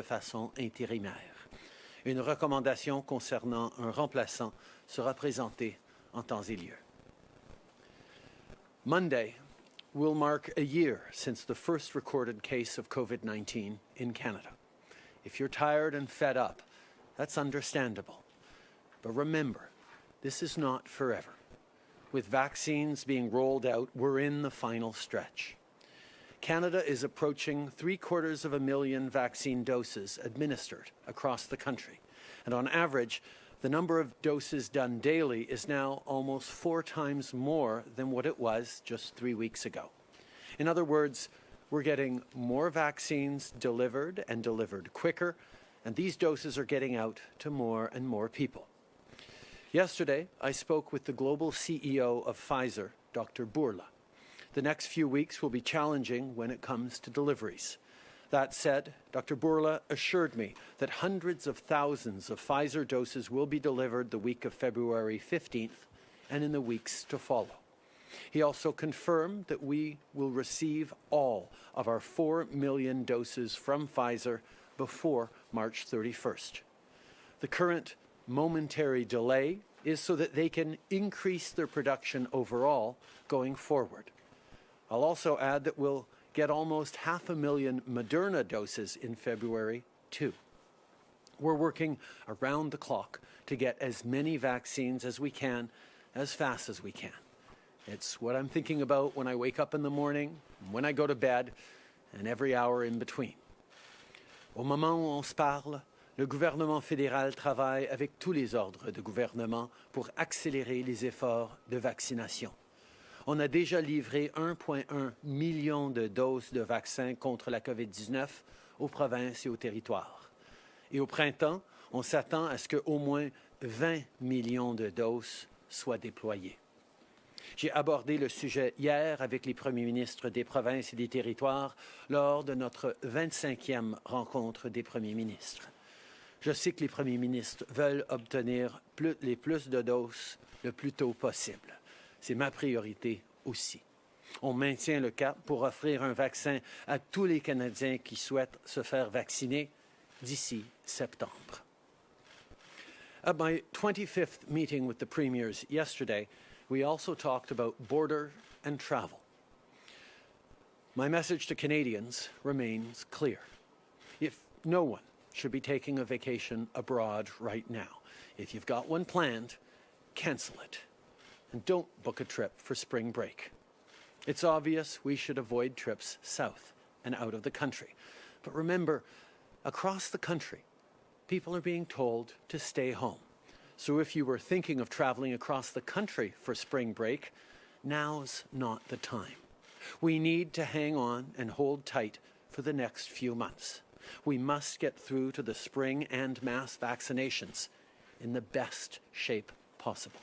de façon intérimaire. Une recommandation concernant un remplaçant sera présentée en temps et lieu. Monday will mark a year since the first recorded case of COVID-19 in Canada. If you're tired and fed up, that's understandable. But remember, this is not forever. With vaccines being rolled out, we're in the final stretch. Canada is approaching 750,000 vaccine doses administered across the country. And on average, the number of doses done daily is now almost 4 times more than what it was just 3 weeks ago. In other words, we're getting more vaccines delivered and delivered quicker, and these doses are getting out to more and more people. Yesterday, I spoke with the global CEO of Pfizer, Dr. Bourla. The next few weeks will be challenging when it comes to deliveries. That said, Dr. Bourla assured me that hundreds of thousands of Pfizer doses will be delivered the week of February 15th and in the weeks to follow. He also confirmed that we will receive all of our 4 million doses from Pfizer before March 31st. The current momentary delay is so that they can increase their production overall going forward. I'll also add that we'll get almost 500,000 Moderna doses in February, too. We're working around the clock to get as many vaccines as we can, as fast as we can. It's what I'm thinking about when I wake up in the morning, when I go to bed, and every hour in between. Au moment où on se parle, le gouvernement fédéral travaille avec tous les ordres de gouvernement pour accélérer les efforts de vaccination. On a déjà livré 1,1 million de doses de vaccins contre la COVID-19 aux provinces et aux territoires. Et au printemps, on s'attend à ce qu'au moins 20 millions de doses soient déployées. J'ai abordé le sujet hier avec les premiers ministres des provinces et des territoires lors de notre 25e rencontre des premiers ministres. Je sais que les premiers ministres veulent obtenir les plus de doses le plus tôt possible. C'est ma priorité aussi. On maintient le cap pour offrir un vaccin à tous les Canadiens qui souhaitent se faire vacciner d'ici septembre. At my 25th meeting with the premiers yesterday, we also talked about border and travel. My message to Canadians remains clear. If no one should be taking a vacation abroad right now, if you've got one planned, cancel it. And don't book a trip for spring break. It's obvious we should avoid trips south and out of the country. But remember, across the country, people are being told to stay home. So if you were thinking of traveling across the country for spring break, now's not the time. We need to hang on and hold tight for the next few months. We must get through to the spring and mass vaccinations in the best shape possible.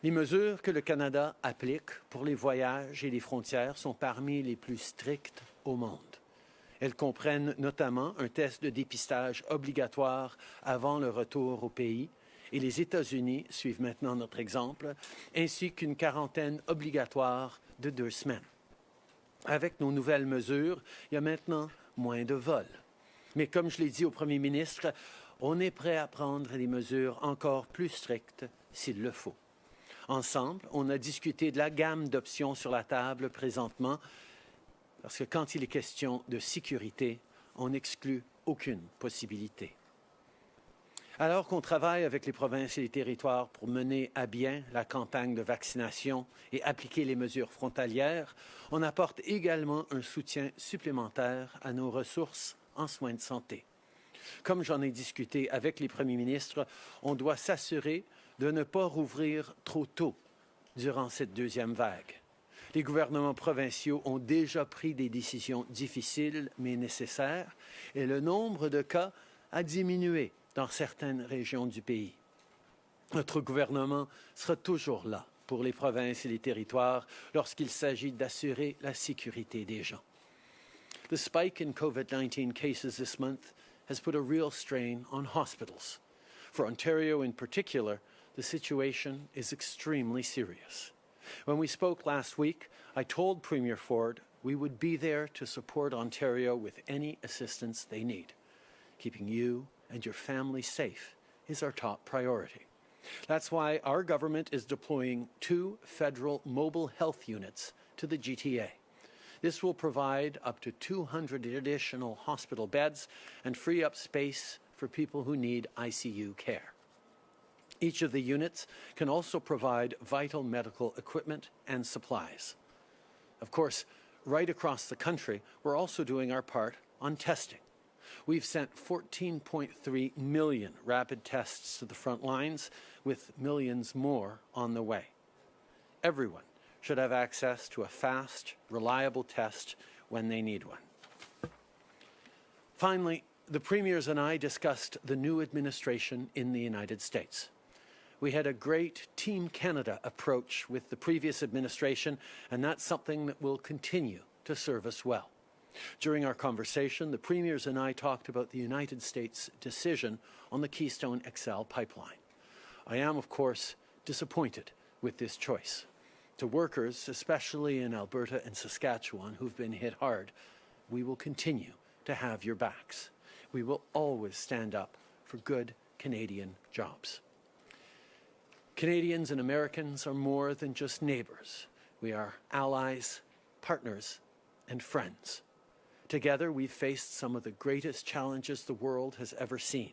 Les mesures que le Canada applique pour les voyages et les frontières sont parmi les plus strictes au monde. Elles comprennent notamment un test de dépistage obligatoire avant le retour au pays, et les États-Unis suivent maintenant notre exemple, ainsi qu'une quarantaine obligatoire de 2 semaines. Avec nos nouvelles mesures, il y a maintenant moins de vols. Mais comme je l'ai dit au premier ministre, on est prêt à prendre des mesures encore plus strictes s'il le faut. Ensemble, on a discuté de la gamme d'options sur la table présentement, parce que quand il est question de sécurité, on n'exclut aucune possibilité. Alors qu'on travaille avec les provinces et les territoires pour mener à bien la campagne de vaccination et appliquer les mesures frontalières, on apporte également un soutien supplémentaire à nos ressources en soins de santé. Comme j'en ai discuté avec les premiers ministres, on doit s'assurer de ne pas rouvrir trop tôt durant cette deuxième vague. Les gouvernements provinciaux ont déjà pris des décisions difficiles mais nécessaires et le nombre de cas a diminué dans certaines régions du pays. Notre gouvernement sera toujours là pour les provinces et les territoires lorsqu'il s'agit d'assurer la sécurité des gens. The spike in COVID-19 cases this month has put a real strain on hospitals. For Ontario in particular, the situation is extremely serious. When we spoke last week, I told Premier Ford we would be there to support Ontario with any assistance they need. Keeping you and your family safe is our top priority. That's why our government is deploying 2 federal mobile health units to the GTA. This will provide up to 200 additional hospital beds and free up space for people who need ICU care. Each of the units can also provide vital medical equipment and supplies. Of course, right across the country, we're also doing our part on testing. We've sent 14.3 million rapid tests to the front lines, with millions more on the way. Everyone should have access to a fast, reliable test when they need one. Finally, the premiers and I discussed the new administration in the United States. We had a great Team Canada approach with the previous administration, and that's something that will continue to serve us well. During our conversation, the premiers and I talked about the United States' decision on the Keystone XL pipeline. I am, of course, disappointed with this choice. To workers, especially in Alberta and Saskatchewan, who've been hit hard, we will continue to have your backs. We will always stand up for good Canadian jobs. Canadians and Americans are more than just neighbors. We are allies, partners, and friends. Together, we've faced some of the greatest challenges the world has ever seen.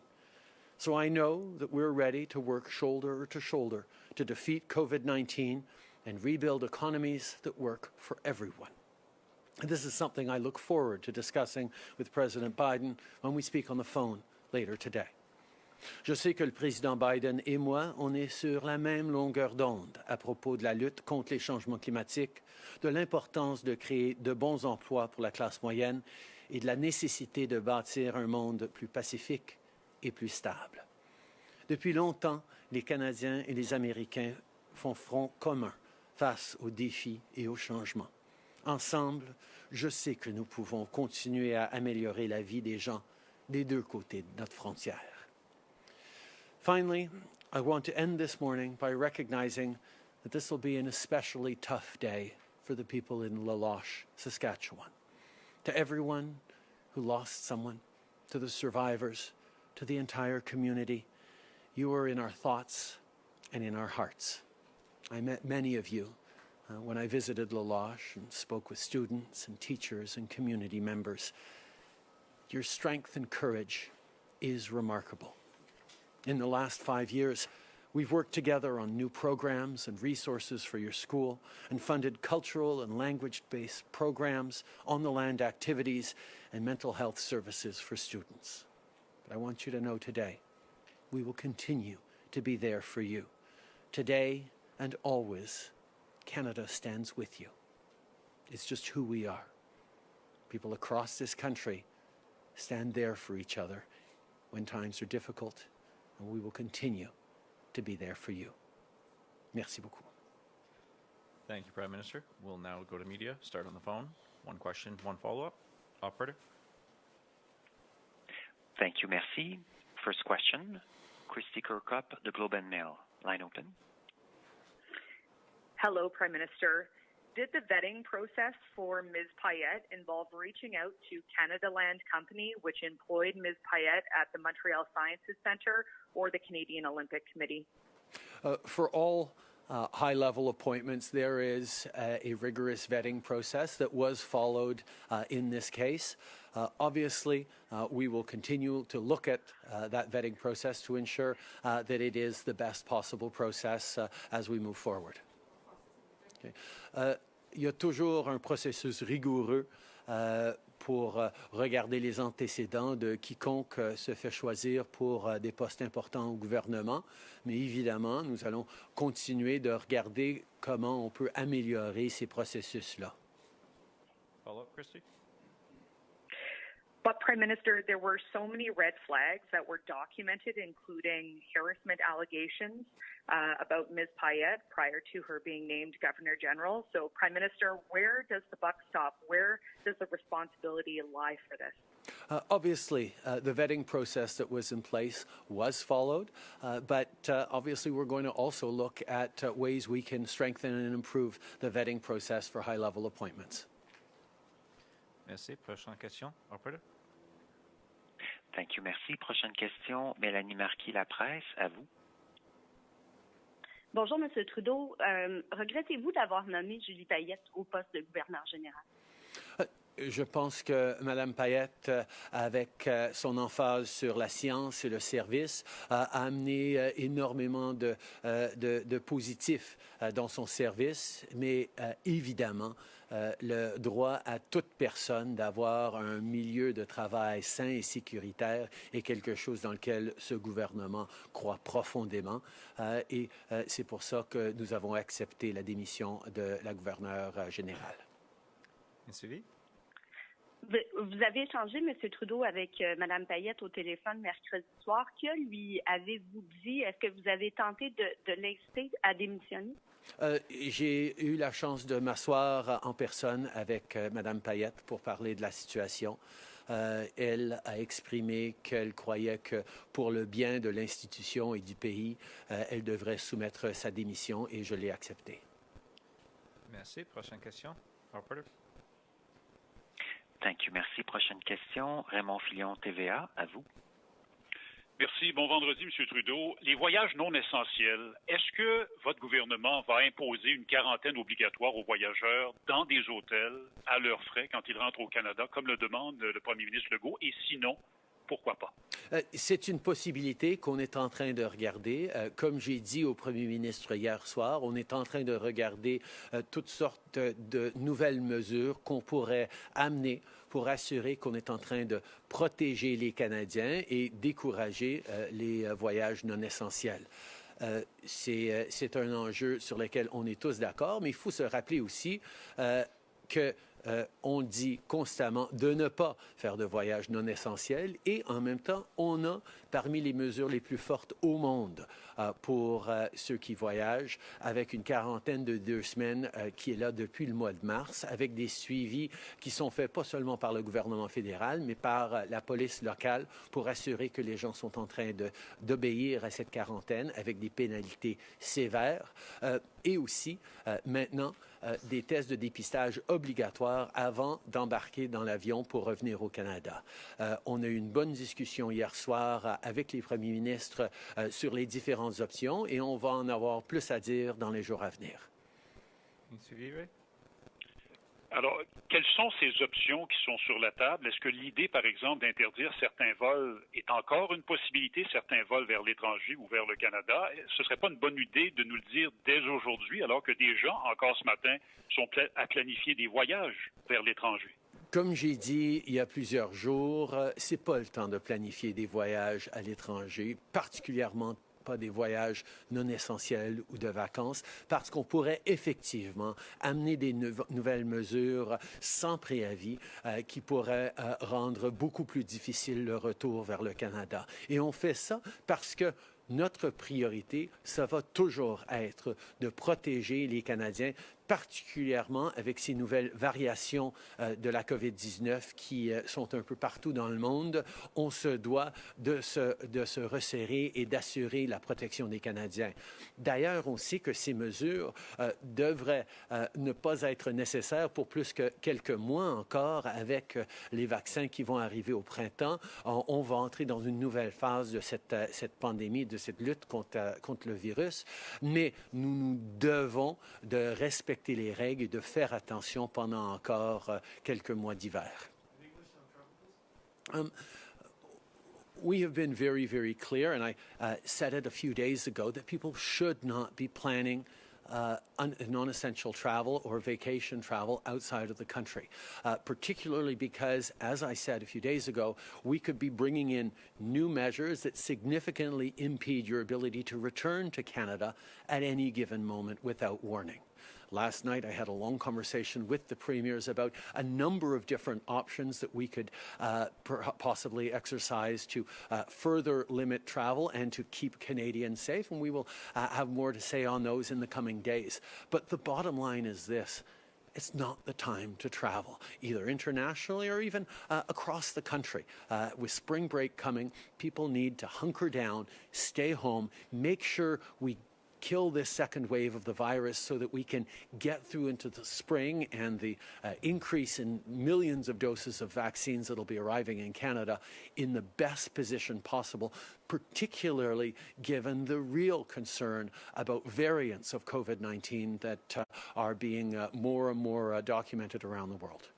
So I know that we're ready to work shoulder to shoulder to defeat COVID-19 and rebuild economies that work for everyone. And this is something I look forward to discussing with President Biden when we speak on the phone later today. Je sais que le président Biden et moi, on est sur la même longueur d'onde à propos de la lutte contre les changements climatiques, de l'importance de créer de bons emplois pour la classe moyenne et de la nécessité de bâtir un monde plus pacifique et plus stable. Depuis longtemps, les Canadiens et les Américains font front commun face aux défis et aux changements. Ensemble, je sais que nous pouvons continuer à améliorer la vie des gens des deux côtés de notre frontière. Finally, I want to end this morning by recognizing that this will be an especially tough day for the people in La Loche, Saskatchewan. To everyone who lost someone, to the survivors, to the entire community, you are in our thoughts and in our hearts. I met many of you when I visited La Loche and spoke with students and teachers and community members. Your strength and courage is remarkable. In the last 5 years, we've worked together on new programs and resources for your school and funded cultural and language-based programs, on-the-land activities, and mental health services for students. But I want you to know today, we will continue to be there for you. Today and always, Canada stands with you. It's just who we are. People across this country stand there for each other when times are difficult, and we will continue to be there for you. Merci beaucoup. Thank you, Prime Minister. We'll now go to media. Start on the phone. One question, one follow-up. Operator. Thank you, merci. First question, Christy Kirkup, The Globe and Mail. Line open. Hello, Prime Minister. Did the vetting process for Ms. Payette involve reaching out to Canada Land Company, which employed Ms. Payette at the Montreal Sciences Centre, or the Canadian Olympic Committee? For all high-level appointments, there is a rigorous vetting process that was followed in this case. Obviously, we will continue to look at that vetting process to ensure that it is the best possible process as we move forward. Okay. Il y a toujours un processus rigoureux pour regarder les antécédents de quiconque se fait choisir pour des postes importants au gouvernement. Mais évidemment, nous allons continuer de regarder comment on peut améliorer ces processus-là. Follow-up, Christy? But, Prime Minister, there were so many red flags that were documented, including harassment allegations about Ms. Payette prior to her being named Governor General. So, Prime Minister, where does the buck stop? Where does the responsibility lie for this? Obviously, the vetting process that was in place was followed, but obviously we're going to also look at ways we can strengthen and improve the vetting process for high-level appointments. Merci. Prochaine question. Operator. Thank you, merci. Prochaine question, Mélanie Marquis, La Presse, à vous. Bonjour, M. Trudeau. Regrettez-vous d'avoir nommé Julie Payette au poste de gouverneur général? Je pense que Mme Payette, avec son emphase sur la science et le service, a amené énormément de positifs dans son service, mais évidemment, le droit à toute personne d'avoir un milieu de travail sain et sécuritaire est quelque chose dans lequel ce gouvernement croit profondément. Et c'est pour ça que nous avons accepté la démission de la gouverneure générale. Sylvie? Vous avez échangé, M. Trudeau, avec Mme Payette au téléphone mercredi soir. Que lui avez-vous dit? Est-ce que vous avez tenté de l'inciter à démissionner? J'ai eu la chance de m'asseoir en personne avec Mme Payette pour parler de la situation. Elle a exprimé qu'elle croyait que pour le bien de l'institution et du pays, elle devrait soumettre sa démission et je l'ai acceptée. Merci. Prochaine question. Operator. Thank you, merci. Prochaine question, Raymond Filion, TVA, à vous. Merci. Bon vendredi, M. Trudeau. Les voyages non essentiels, est-ce que votre gouvernement va imposer une quarantaine obligatoire aux voyageurs dans des hôtels à leurs frais quand ils rentrent au Canada, comme le demande le premier ministre Legault? Et sinon, pourquoi pas? C'est une possibilité qu'on est en train de regarder. Comme j'ai dit au premier ministre hier soir, on est en train de regarder toutes sortes de nouvelles mesures qu'on pourrait amener pour assurer qu'on est en train de protéger les Canadiens et décourager les voyages non essentiels. C'est un enjeu sur lequel on est tous d'accord, mais il faut se rappeler aussi que on dit constamment de ne pas faire de voyages non essentiels et en même temps, on a parmi les mesures les plus fortes au monde pour ceux qui voyagent, avec une quarantaine de 2 semaines qui est là depuis le mois de mars, avec des suivis qui sont faits pas seulement par le gouvernement fédéral, mais par la police locale pour assurer que les gens sont en train d'obéir à cette quarantaine avec des pénalités sévères et aussi maintenant des tests de dépistage obligatoires avant d'embarquer dans l'avion pour revenir au Canada. On a eu une bonne discussion hier soir avec les premiers ministres sur les différentes options et on va en avoir plus à dire dans les jours à venir. Alors, quelles sont ces options qui sont sur la table? Est-ce que l'idée, par exemple, d'interdire certains vols est encore une possibilité, certains vols vers l'étranger ou vers le Canada? Ce ne serait pas une bonne idée de nous le dire dès aujourd'hui, alors que des gens, encore ce matin, sont à planifier des voyages vers l'étranger? Comme j'ai dit il y a plusieurs jours, c'est pas le temps de planifier des voyages à l'étranger, particulièrement pas des voyages non essentiels ou de vacances, parce qu'on pourrait effectivement amener des nouvelles mesures sans préavis qui pourraient rendre beaucoup plus difficile le retour vers le Canada. Et on fait ça parce que notre priorité, ça va toujours être de protéger les Canadiens, particulièrement avec ces nouvelles variations de la COVID-19 qui sont un peu partout dans le monde. On se doit de se resserrer et d'assurer la protection des Canadiens. D'ailleurs, on sait que ces mesures devraient ne pas être nécessaires pour plus que quelques mois encore avec les vaccins qui vont arriver au printemps. On va entrer dans une nouvelle phase de cette pandémie, de cette lutte contre le virus, mais nous devons de respecter les règles et de faire attention pendant encore quelques mois d'hiver. We have been very, very clear, and I said it a few days ago, that people should not be planning non-essential travel or vacation travel outside of the country, particularly because, as I said a few days ago, we could be bringing in new measures that significantly impede your ability to return to Canada at any given moment without warning. Last night, I had a long conversation with the premiers about a number of different options that we could possibly exercise to further limit travel and to keep Canadians safe, and we will have more to say on those in the coming days. But the bottom line is this. It's not the time to travel, either internationally or even across the country. With spring break coming, people need to hunker down, stay home, make sure we kill this second wave of the virus so that we can get through into the spring and the increase in millions of doses of vaccines that will be arriving in Canada in the best position possible, particularly given the real concern about variants of COVID-19 that are being more and more documented around the world.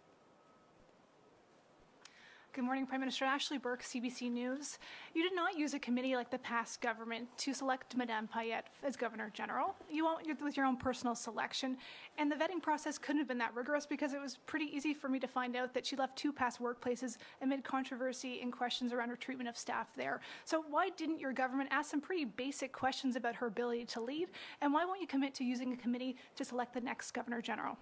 Good morning, Prime Minister. Ashley Burke, CBC News. You did not use a committee like the past government to select Madame Payette as Governor General. You went with your own personal selection, and the vetting process couldn't have been that rigorous because it was pretty easy for me to find out that she left 2 past workplaces amid controversy and questions around her treatment of staff there. So why didn't your government ask some pretty basic questions about her ability to lead, and why won't you commit to using a committee to select the next Governor General?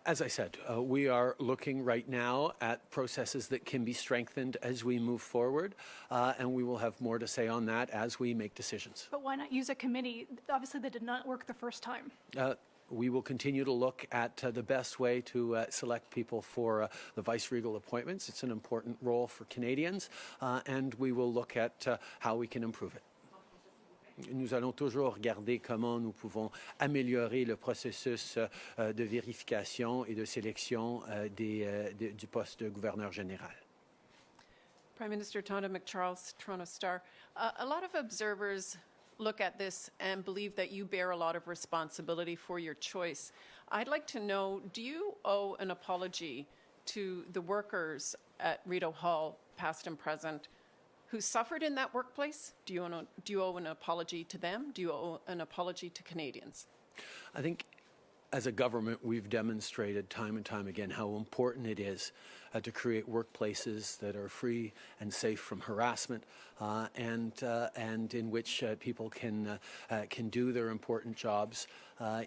As I said, we are looking right now at processes that can be strengthened as we move forward, and we will have more to say on that as we make decisions. But why not use a committee? Obviously, that did not work the first time. We will continue to look at the best way to select people for the vice-regal appointments. It's an important role for Canadians, and we will look at how we can improve it. Nous allons toujours regarder comment nous pouvons améliorer le processus de vérification et de sélection du poste de gouverneur général. Prime Minister Tonda McCharles, Toronto Star. A lot of observers look at this and believe that you bear a lot of responsibility for your choice. I'd like to know, do you owe an apology to the workers at Rideau Hall, past and present, who suffered in that workplace? Do you owe an apology to them? Do you owe an apology to Canadians? I think as a government, we've demonstrated time and time again how important it is to create workplaces that are free and safe from harassment, and in which people can do their important jobs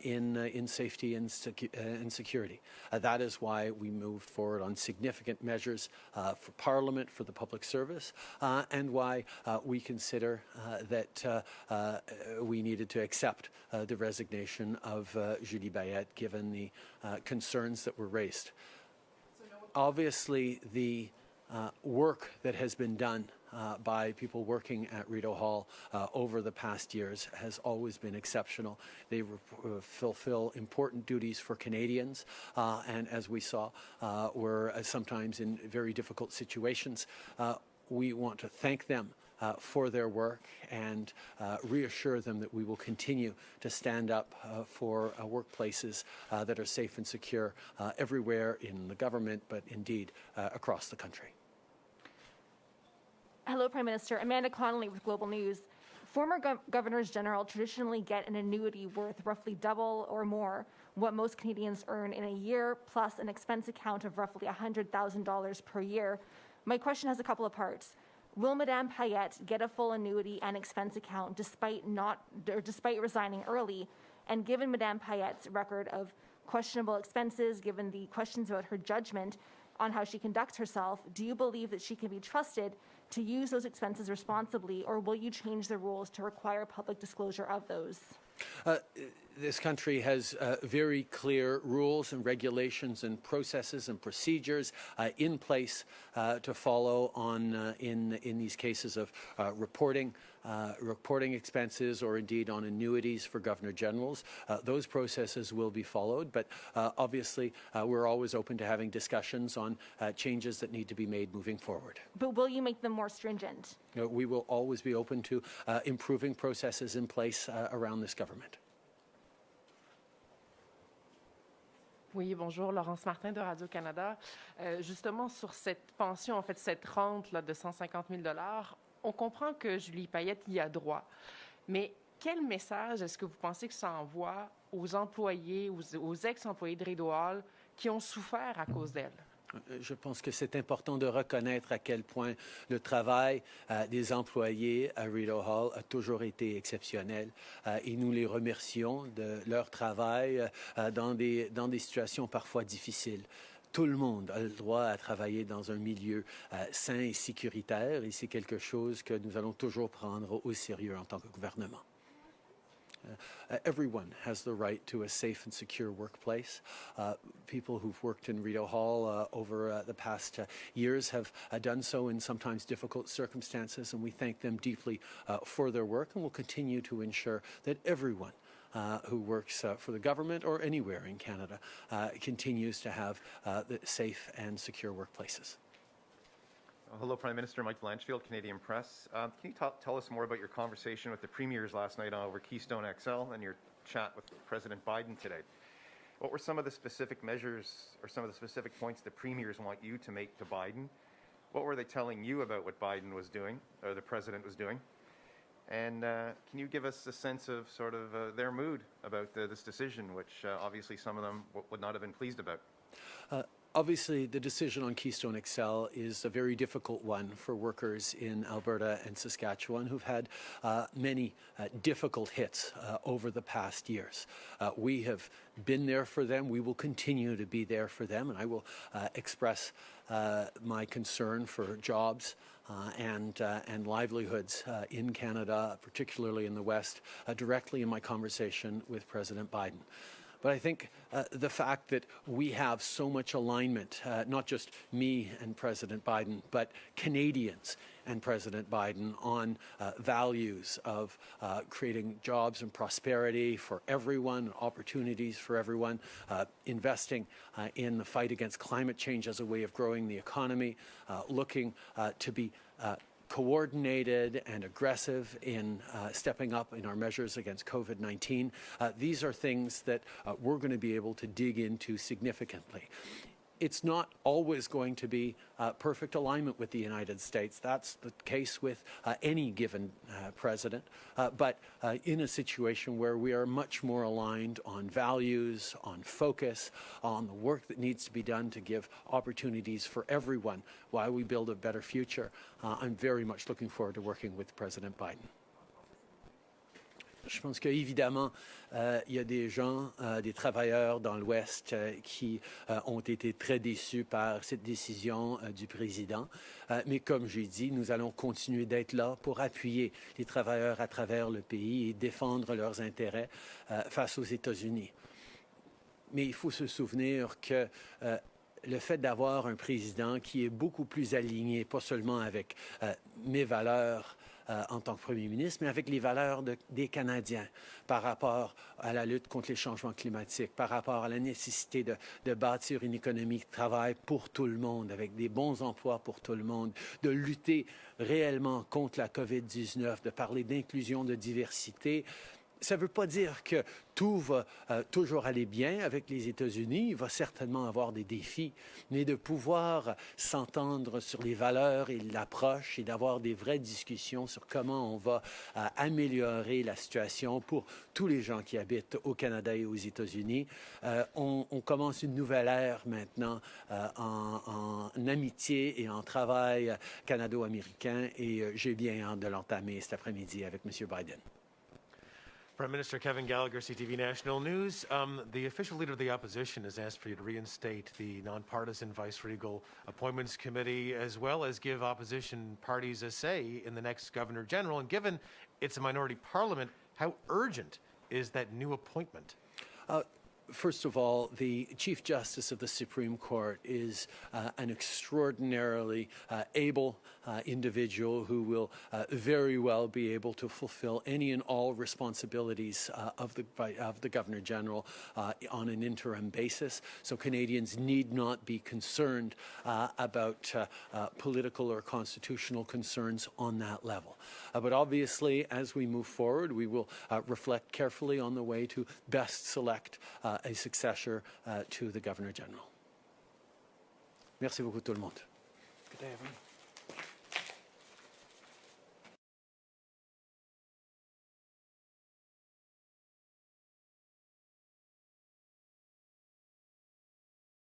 in safety and security. That is why we moved forward on significant measures for Parliament, for the public service, and why we consider that we needed to accept the resignation of Julie Bayette, given the concerns that were raised. Obviously, the work that has been done by people working at Rideau Hall over the past years has always been exceptional. They fulfill important duties for Canadians, and as we saw, were sometimes in very difficult situations. We want to thank them for their work and reassure them that we will continue to stand up for workplaces that are safe and secure everywhere in the government, but indeed across the country. Hello, Prime Minister. Amanda Connolly with Global News. Former governors general traditionally get an annuity worth roughly double or more what most Canadians earn in a year, plus an expense account of roughly $100,000 per year. My question has a couple of parts. Will Madame Payette get a full annuity and expense account despite resigning early? And given Madame Payette's record of questionable expenses, given the questions about her judgment on how she conducts herself, do you believe that she can be trusted to use those expenses responsibly, or will you change the rules to require public disclosure of those? This country has very clear rules and regulations and processes and procedures in place to follow on in these cases of reporting expenses or indeed on annuities for Governor Generals. Those processes will be followed, but obviously we're always open to having discussions on changes that need to be made moving forward. But will you make them more stringent? We will always be open to improving processes in place around this government. Oui, bonjour, Laurence Martin de Radio-Canada. Justement, sur cette pension, en fait, cette rente là, de 150 000 $, on comprend que Julie Payette y a droit. Mais quel message est-ce que vous pensez que ça envoie aux employés, aux ex-employés de Rideau Hall qui ont souffert à cause d'elle? Je pense que c'est important de reconnaître à quel point le travail des employés à Rideau Hall a toujours été exceptionnel et nous les remercions de leur travail dans des situations parfois difficiles. Tout le monde a le droit à travailler dans un milieu sain et sécuritaire et c'est quelque chose que nous allons toujours prendre au sérieux en tant que gouvernement. Everyone has the right to a safe and secure workplace. People who've worked in Rideau Hall over the past years have done so in sometimes difficult circumstances, and we thank them deeply for their work, and we'll continue to ensure that everyone who works for the government or anywhere in Canada continues to have the safe and secure workplaces. Hello, Prime Minister. Mike Blanchfield, Canadian Press. Can you tell us more about your conversation with the premiers last night over Keystone XL and your chat with President Biden today? What were some of the specific measures or some of the specific points the premiers want you to make to Biden? What were they telling you about what Biden was doing, or the president was doing? And can you give us a sense of sort of their mood about this decision, which obviously some of them would not have been pleased about? Obviously, the decision on Keystone XL is a very difficult one for workers in Alberta and Saskatchewan who've had many difficult hits over the past years. We have been there for them. We will continue to be there for them, and I will express my concern for jobs and livelihoods in Canada, particularly in the West, directly in my conversation with President Biden. But I think the fact that we have so much alignment, not just me and President Biden, but Canadians and President Biden on values of creating jobs and prosperity for everyone, opportunities for everyone, investing in the fight against climate change as a way of growing the economy, looking to be coordinated and aggressive in stepping up in our measures against COVID-19. These are things that we're going to be able to dig into significantly. It's not always going to be perfect alignment with the United States. That's the case with any given president. But in a situation where we are much more aligned on values, on focus, on the work that needs to be done to give opportunities for everyone while we build a better future, I'm very much looking forward to working with President Biden. Je pense qu'évidemment, il y a des gens, des travailleurs dans l'Ouest qui ont été très déçus par cette décision du président. Mais comme j'ai dit, nous allons continuer d'être là pour appuyer les travailleurs à travers le pays et défendre leurs intérêts face aux États-Unis. Mais il faut se souvenir que le fait d'avoir un président qui est beaucoup plus aligné, pas seulement avec mes valeurs, en tant que Premier ministre, mais avec les valeurs des Canadiens par rapport à la lutte contre les changements climatiques, par rapport à la nécessité de bâtir une économie qui travaille pour tout le monde, avec des bons emplois pour tout le monde, de lutter réellement contre la COVID-19, de parler d'inclusion, de diversité. Ça ne veut pas dire que tout va toujours aller bien avec les États-Unis. Il va certainement avoir des défis, mais de pouvoir s'entendre sur les valeurs et l'approche et d'avoir des vraies discussions sur comment on va améliorer la situation pour tous les gens qui habitent au Canada et aux États-Unis. On commence une nouvelle ère maintenant en amitié et en travail canado-américain et j'ai bien hâte de l'entamer cet après-midi avec M. Biden. Prime Minister Kevin Gallagher, CTV National News. The official leader of the opposition has asked for you to reinstate the nonpartisan Vice-Regal Appointments Committee, as well as give opposition parties a say in the next Governor General. And given it's a minority parliament, how urgent is that new appointment? First of all, the Chief Justice of the Supreme Court is an extraordinarily able individual who will very well be able to fulfill any and all responsibilities of the Governor General on an interim basis. So Canadians need not be concerned about political or constitutional concerns on that level. But obviously, as we move forward, we will reflect carefully on the way to best select a successor to the Governor General. Merci beaucoup tout le monde. Good day, everyone.